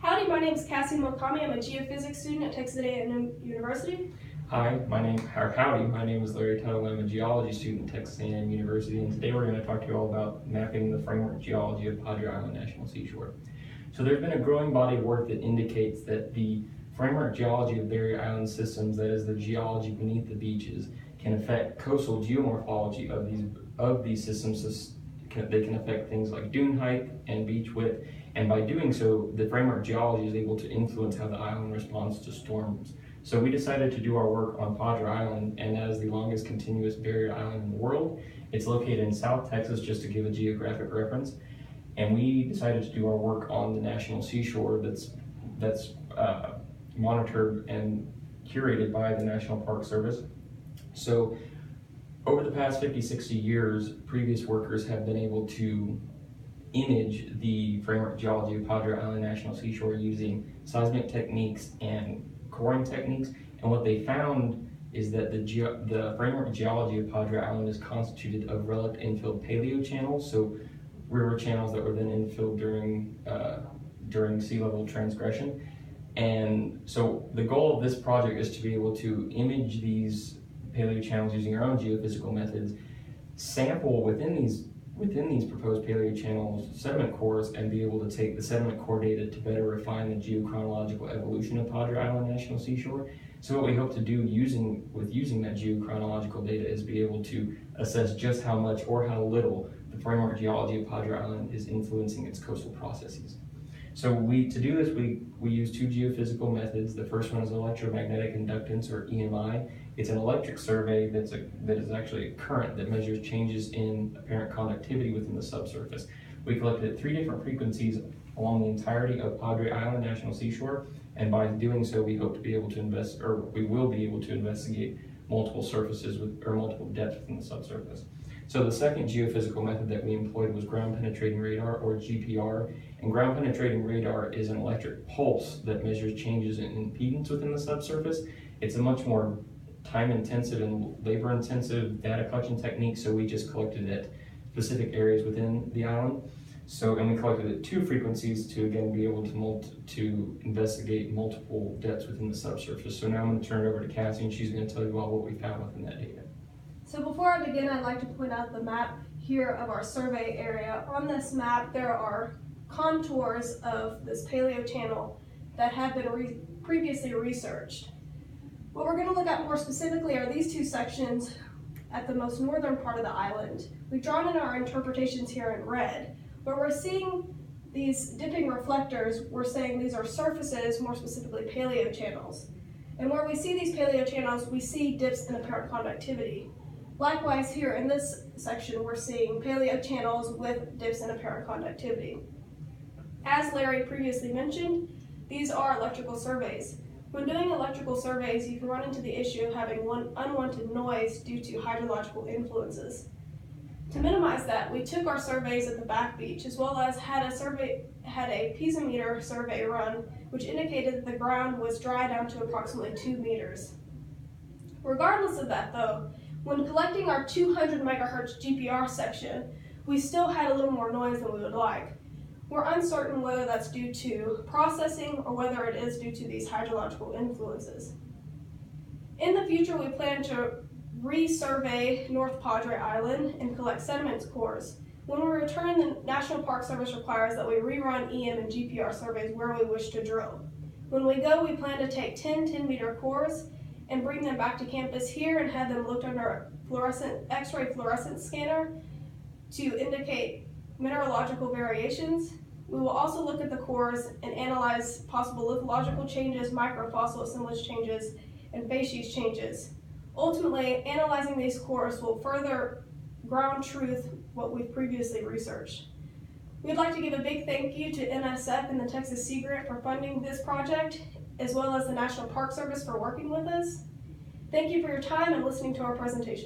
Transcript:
Howdy, my name is Cassie Mohkami. I'm a geophysics student at Texas A&M University. Hi, howdy, my name is Larry Tuttle. I'm a geology student at Texas A&M University, and today we're going to talk to you all about mapping the framework geology of Padre Island National Seashore. So there's been a growing body of work that indicates that the framework geology of barrier island systems, that is the geology beneath the beaches, can affect coastal geomorphology of these systems. They can affect things like dune height and beach width, and by doing so, the framework geology is able to influence how the island responds to storms. So we decided to do our work on Padre Island, and that is the longest continuous barrier island in the world. It's located in South Texas, just to give a geographic reference. And we decided to do our work on the national seashore that's monitored and curated by the National Park Service. So over the past 50-60 years, previous workers have been able to image the framework geology of Padre Island National Seashore using seismic techniques and coring techniques, and what they found is that the framework geology of Padre Island is constituted of relic infilled paleochannels, so river channels that were then infilled during sea level transgression. And so the goal of this project is to be able to image these paleochannels using our own geophysical methods, sample within these proposed paleochannels sediment cores, and be able to take the sediment core data to better refine the geochronological evolution of Padre Island National Seashore. So what we hope to do using that geochronological data is be able to assess just how much or how little the framework geology of Padre Island is influencing its coastal processes. So to do this, we use two geophysical methods. The first one is electromagnetic inductance, or EMI. It's an electric survey that is actually a current that measures changes in apparent conductivity within the subsurface. We collected at 3 different frequencies along the entirety of Padre Island National Seashore, and by doing so, we hope to be able to we will be able to investigate multiple surfaces or multiple depths within the subsurface. So the second geophysical method that we employed was ground penetrating radar, or GPR. And ground penetrating radar is an electric pulse that measures changes in impedance within the subsurface. It's a much more time-intensive and labor-intensive data collection technique, so we just collected at specific areas within the island. And we collected at 2 frequencies to again be able to investigate multiple depths within the subsurface. So now I'm going to turn it over to Cassie, and she's going to tell you all what we found within that data. So before I begin, I'd like to point out the map here of our survey area. On this map, there are contours of this paleochannel that have been previously researched. What we're going to look at more specifically are these 2 sections at the most northern part of the island. We've drawn in our interpretations here in red. Where we're seeing these dipping reflectors, we're saying these are surfaces, more specifically paleochannels. And where we see these paleochannels, we see dips in apparent conductivity. Likewise, here in this section, we're seeing paleochannels with dips in apparent conductivity. As Larry previously mentioned, these are electrical surveys. When doing electrical surveys, you can run into the issue of having unwanted noise due to hydrological influences. To minimize that, we took our surveys at the back beach, as well as had a piezometer survey run, which indicated that the ground was dry down to approximately 2 meters. Regardless of that though, when collecting our 200 megahertz GPR section, we still had a little more noise than we would like. We're uncertain whether that's due to processing or whether it is due to these hydrological influences. In the future, we plan to resurvey North Padre Island and collect sediment cores. When we return, the National Park Service requires that we rerun EM and GPR surveys where we wish to drill. When we go, we plan to take 10 10-meter cores and bring them back to campus here and have them looked under a X-ray fluorescence scanner to indicate mineralogical variations. We will also look at the cores and analyze possible lithological changes, microfossil assemblage changes, and facies changes. Ultimately, analyzing these cores will further ground truth what we've previously researched. We'd like to give a big thank you to NSF and the Texas Sea Grant for funding this project, as well as the National Park Service for working with us. Thank you for your time and listening to our presentation.